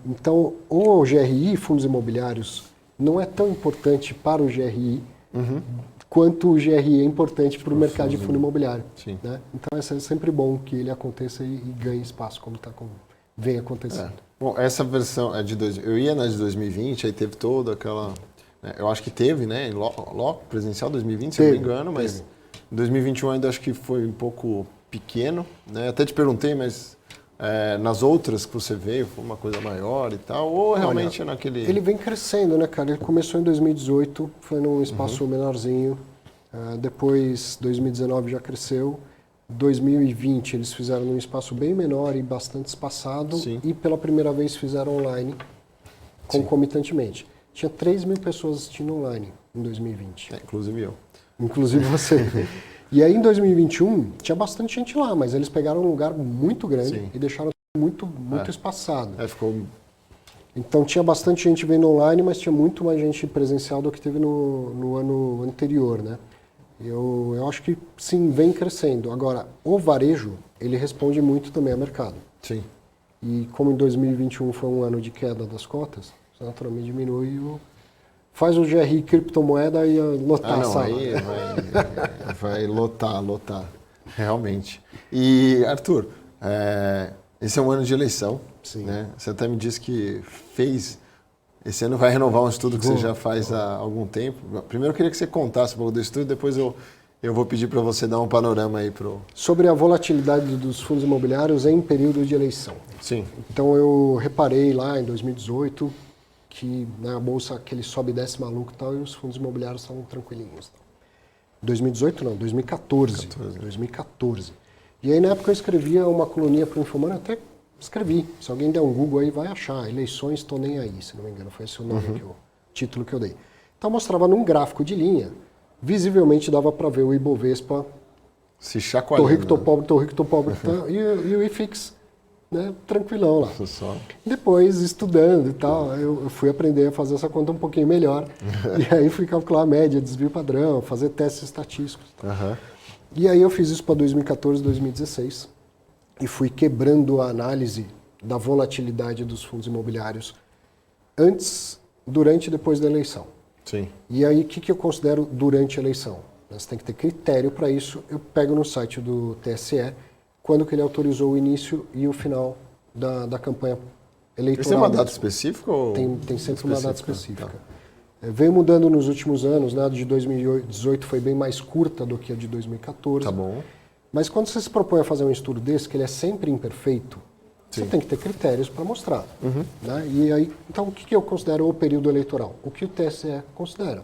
Então, o GRI, fundos imobiliários, não é tão importante para o GRI quanto o GRI é importante para o mercado de fundo imobiliário. Sim. Né? Então, é sempre bom que ele aconteça e ganhe espaço, como vem acontecendo. Bom, essa versão é de... Eu ia na de 2020, aí teve toda aquela... Eu acho que teve, né? Presencial 2020, se eu não me engano, mas em 2021 ainda acho que foi um pouco pequeno. Né? Até te perguntei, mas nas outras que você veio, foi uma coisa maior e tal? Ou realmente é naquele... Ele vem crescendo, né, cara? Ele começou em 2018, foi num espaço menorzinho. Depois, 2019 já cresceu. 2020 eles fizeram num espaço bem menor e bastante espaçado. Sim. E pela primeira vez fizeram online, concomitantemente. Tinha 3 mil pessoas assistindo online em 2020. Inclusive eu. Inclusive você. E aí em 2021 tinha bastante gente lá, mas eles pegaram um lugar muito grande e deixaram muito espaçado. Ficou... Então tinha bastante gente vendo online, mas tinha muito mais gente presencial do que teve no ano anterior, né? Eu acho que sim, vem crescendo. Agora, o varejo, ele responde muito também ao mercado. Sim. E como em 2021 foi um ano de queda das cotas, naturalmente diminui faz o GRI criptomoeda e lotar a sala. Aí vai lotar, realmente. E, Arthur, esse é um ano de eleição. Sim. Né? Você até me disse que esse ano vai renovar um estudo que você já faz há algum tempo. Primeiro eu queria que você contasse um pouco do estudo, depois eu vou pedir para você dar um panorama aí sobre a volatilidade dos fundos imobiliários em período de eleição. Sim. Então eu reparei lá em 2018 que a bolsa aquele sobe e desce maluco e tal, e os fundos imobiliários estavam tranquilinhos. 2018 não, 2014. 2014. E aí na época eu escrevia uma coluninha para o Infomani, até escrevi. Se alguém der um Google aí vai achar. Eleições, estou nem aí, se não me engano. Foi esse o nome, o título que eu dei. Então mostrava num gráfico de linha, visivelmente dava para ver o Ibovespa. Se chacoalhando. Tô rico, tô pobre. E o IFIX. Né, tranquilão lá. Só. Depois, estudando e tal, eu fui aprender a fazer essa conta um pouquinho melhor. E aí fui calcular a média, desvio padrão, fazer testes estatísticos. E aí eu fiz isso para 2014, 2016. E fui quebrando a análise da volatilidade dos fundos imobiliários antes, durante e depois da eleição. Sim. E aí, o que eu considero durante a eleição? Você tem que ter critério para isso. Eu pego no site do TSE quando que ele autorizou o início e o final da campanha eleitoral. Isso é uma data específica? Ou tem sempre uma data específica. Veio mudando nos últimos anos, né? A de 2018 foi bem mais curta do que a de 2014. Tá bom. Mas quando você se propõe a fazer um estudo desse, que ele é sempre imperfeito, Sim. você tem que ter critérios para mostrar. Né? E aí, então, o que eu considero o período eleitoral? O que o TSE considera.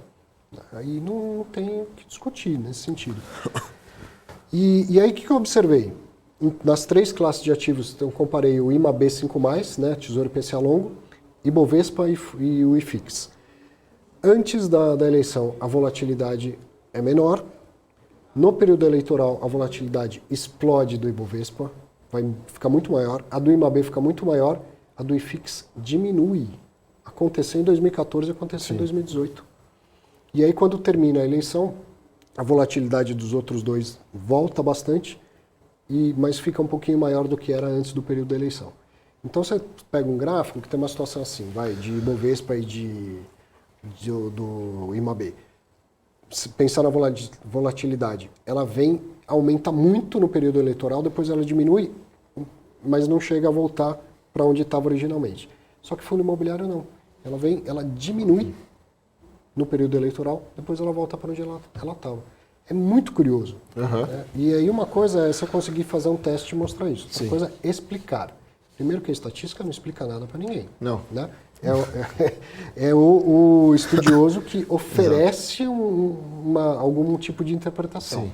Aí não tem o que discutir nesse sentido. E aí, o que eu observei? Nas 3 classes de ativos, então, eu comparei o IMAB 5+, né? Tesouro IPCA longo, Ibovespa e o IFIX. Antes da eleição, a volatilidade é menor. No período eleitoral, a volatilidade explode do Ibovespa, vai ficar muito maior. A do IMAB fica muito maior, a do IFIX diminui. Aconteceu em 2014 e aconteceu em 2018. E aí, quando termina a eleição, a volatilidade dos outros dois volta bastante, mas fica um pouquinho maior do que era antes do período da eleição. Então, você pega um gráfico que tem uma situação assim, de Ibovespa e do IMAB. Se pensar na volatilidade, ela aumenta muito no período eleitoral, depois ela diminui, mas não chega a voltar para onde estava originalmente. Só que fundo imobiliário não. Ela diminui no período eleitoral, depois ela volta para onde ela estava. É muito curioso. Né? E aí uma coisa é você conseguir fazer um teste e mostrar isso. Outra coisa é explicar. Primeiro que a estatística não explica nada para ninguém. Não. Né? É o estudioso que oferece algum tipo de interpretação. Sim.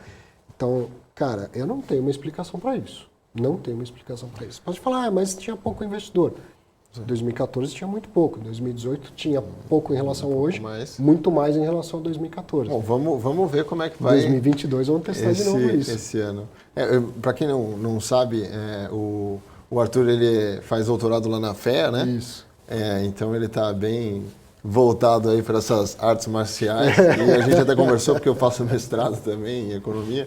Então, cara, eu não tenho uma explicação para isso. Não tenho uma explicação para isso. Pode falar, mas tinha pouco investidor. Em 2014 tinha muito pouco. Em 2018 tinha pouco em relação a hoje, muito mais em relação a 2014. Bom, vamos ver como é que vai... 2022 vamos testar de novo isso. Esse ano. Para quem não sabe, o Arthur ele faz doutorado lá na FEA, né? Isso. Então ele está bem voltado aí para essas artes marciais. E a gente até conversou, porque eu faço mestrado também em economia.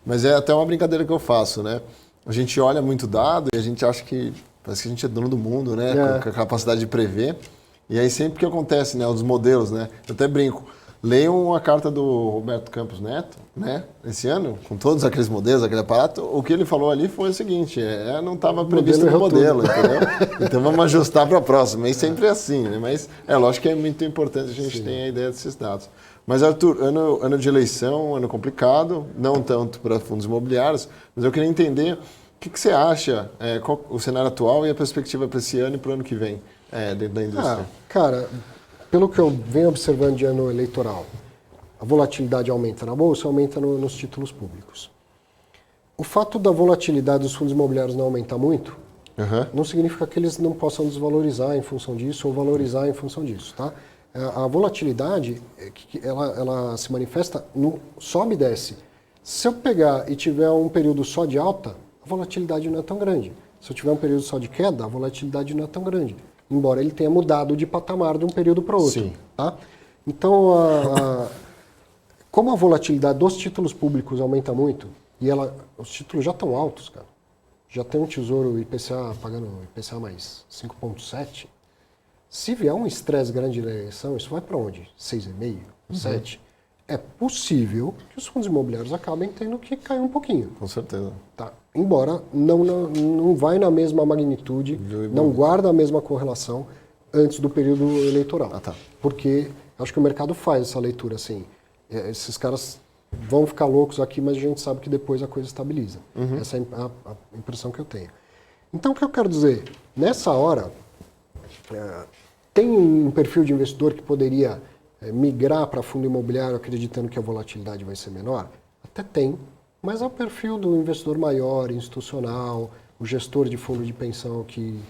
Mas é até uma brincadeira que eu faço, né? A gente olha muito dado e a gente acha que parece que a gente é dono do mundo, né? Com a capacidade de prever. E aí sempre que acontece, né? Os modelos, né? Eu até brinco. Leiam a carta do Roberto Campos Neto, né? Esse ano, com todos aqueles modelos, aquele aparato, o que ele falou ali foi o seguinte, não estava previsto no modelo, entendeu? Então vamos ajustar para a próxima. E sempre é assim, né? Mas lógico que é muito importante a gente ter a ideia desses dados. Mas, Arthur, ano de eleição, ano complicado, não tanto para fundos imobiliários, mas eu queria entender o que você acha, qual o cenário atual e a perspectiva para esse ano e para o ano que vem dentro da indústria. Cara, pelo que eu venho observando de ano eleitoral, a volatilidade aumenta na Bolsa, aumenta nos títulos públicos. O fato da volatilidade dos fundos imobiliários não aumentar muito, não significa que eles não possam desvalorizar em função disso ou valorizar em função disso, tá? A volatilidade, ela se manifesta no sobe e desce. Se eu pegar e tiver um período só de alta, a volatilidade não é tão grande. Se eu tiver um período só de queda, a volatilidade não é tão grande. Embora ele tenha mudado de patamar de um período para outro. Sim. Tá? Então, como a volatilidade dos títulos públicos aumenta muito, e os títulos já estão altos, cara. Já tem um tesouro IPCA pagando IPCA mais 5,7. Se vier um estresse grande na eleição, isso vai para onde? 6,5, 7? É possível que os fundos imobiliários acabem tendo que cair um pouquinho. Com certeza. Tá? Embora não vai na mesma magnitude, não guarda a mesma correlação antes do período eleitoral. Porque acho que o mercado faz essa leitura assim. Esses caras vão ficar loucos aqui, mas a gente sabe que depois a coisa estabiliza. Essa é a impressão que eu tenho. Então, o que eu quero dizer? Nessa hora, tem um perfil de investidor que poderia migrar para fundo imobiliário acreditando que a volatilidade vai ser menor? Até tem, mas é o perfil do investidor maior, institucional, o gestor de fundo de pensão que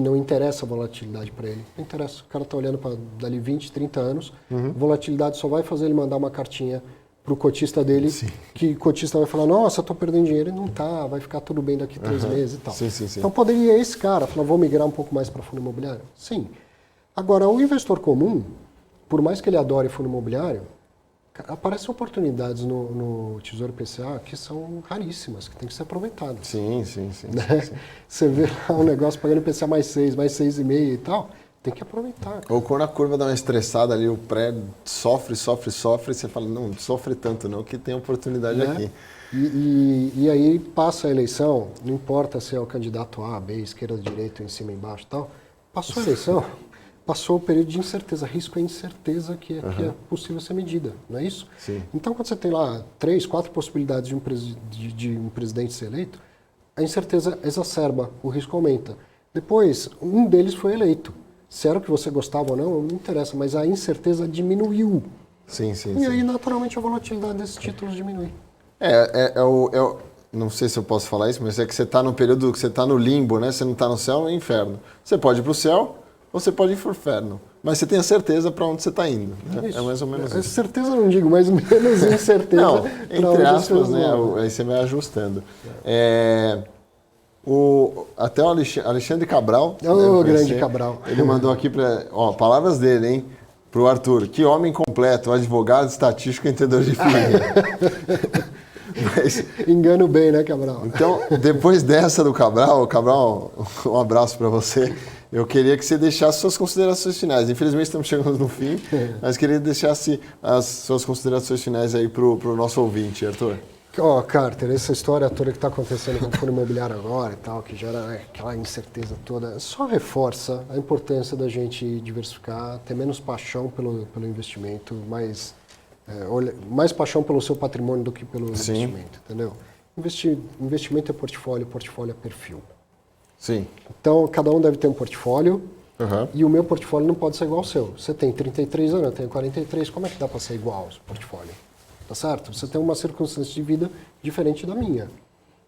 não interessa a volatilidade para ele. Não interessa, o cara está olhando para dali 20, 30 anos, a volatilidade só vai fazer ele mandar uma cartinha para o cotista dele, que o cotista vai falar, nossa, estou perdendo dinheiro, e não tá, vai ficar tudo bem daqui 3 meses e tal. Então poderia esse cara falar, vou migrar um pouco mais para fundo imobiliário? Sim. Agora, o investidor comum, por mais que ele adore fundo imobiliário, aparecem oportunidades no Tesouro IPCA que são raríssimas, que tem que ser aproveitadas. Sim. Você vê lá um negócio pagando IPCA mais 6, mais 6,5 e tal, tem que aproveitar. Ou quando a curva dá uma estressada ali, o pré sofre, e você fala, não sofre tanto não, que tem oportunidade aqui. E aí passa a eleição, não importa se é o candidato A, B, esquerda, direita, em cima, embaixo e tal, passou a eleição, passou o período de incerteza. Risco é incerteza que é possível ser medida, não é isso? Sim. Então, quando você tem lá 3, 4 possibilidades de um presidente ser eleito, a incerteza exacerba, o risco aumenta. Depois, um deles foi eleito. Se era o que você gostava ou não interessa, mas a incerteza diminuiu. Sim. E aí, naturalmente, a volatilidade desses títulos diminui. Não sei se eu posso falar isso, mas é que você está no período que você está no limbo, né? Você não está no céu nem no inferno. Você pode ir para o céu ou você pode ir para o inferno. Mas você tem a certeza para onde você está indo. Né? É mais ou menos isso. Certeza não digo, mas menos incerteza. Não, entre aspas, né? Aí você vai ajustando. Até o Alexandre Cabral. O grande Cabral. Ele mandou aqui palavras dele, hein? Para o Arthur. Que homem completo, advogado, estatístico e entendedor de FII. Mas, engano bem, né, Cabral? Então, depois dessa do Cabral, um abraço para você. Eu queria que você deixasse suas considerações finais. Infelizmente estamos chegando no fim, mas queria que deixasse as suas considerações finais aí para o nosso ouvinte, Arthur. Carter, essa história toda que está acontecendo com o fundo imobiliário agora e tal, que gera aquela incerteza toda, só reforça a importância da gente diversificar, ter menos paixão pelo investimento, mais paixão pelo seu patrimônio do que pelo investimento, entendeu? Investimento é portfólio é perfil. Sim. Então, cada um deve ter um portfólio e o meu portfólio não pode ser igual ao seu. Você tem 33 anos, eu tenho 43, como é que dá para ser igual ao seu portfólio? Tá certo? Você tem uma circunstância de vida diferente da minha.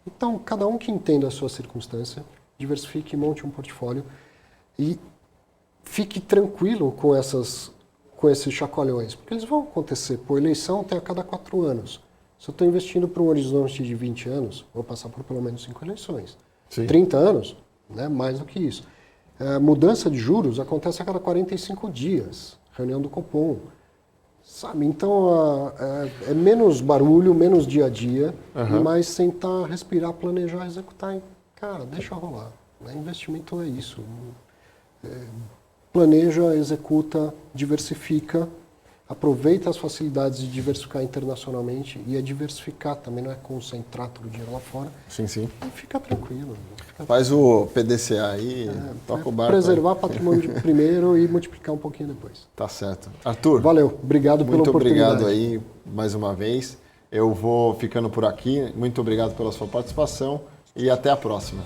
Então, cada um que entenda a sua circunstância, diversifique, monte um portfólio e fique tranquilo com esses chacoalhões, porque eles vão acontecer. Por eleição tem a cada 4 anos. Se eu estou investindo para um horizonte de 20 anos, vou passar por pelo menos 5 eleições. Sim. 30 anos, né, mais do que isso. Mudança de juros acontece a cada 45 dias, reunião do Copom. Sabe? Então, é menos barulho, menos dia a dia, e mais sentar, respirar, planejar, executar. Cara, deixa rolar. Né? Investimento é isso. Planeja, executa, diversifica, aproveita as facilidades de diversificar internacionalmente e diversificar também, não é concentrar todo o dinheiro lá fora. Sim. E fica tranquilo. Faz o PDCA aí, toca o barco. Preservar patrimônio primeiro e multiplicar um pouquinho depois. Tá certo. Arthur. Valeu, obrigado pela oportunidade. Muito obrigado aí mais uma vez. Eu vou ficando por aqui. Muito obrigado pela sua participação e até a próxima.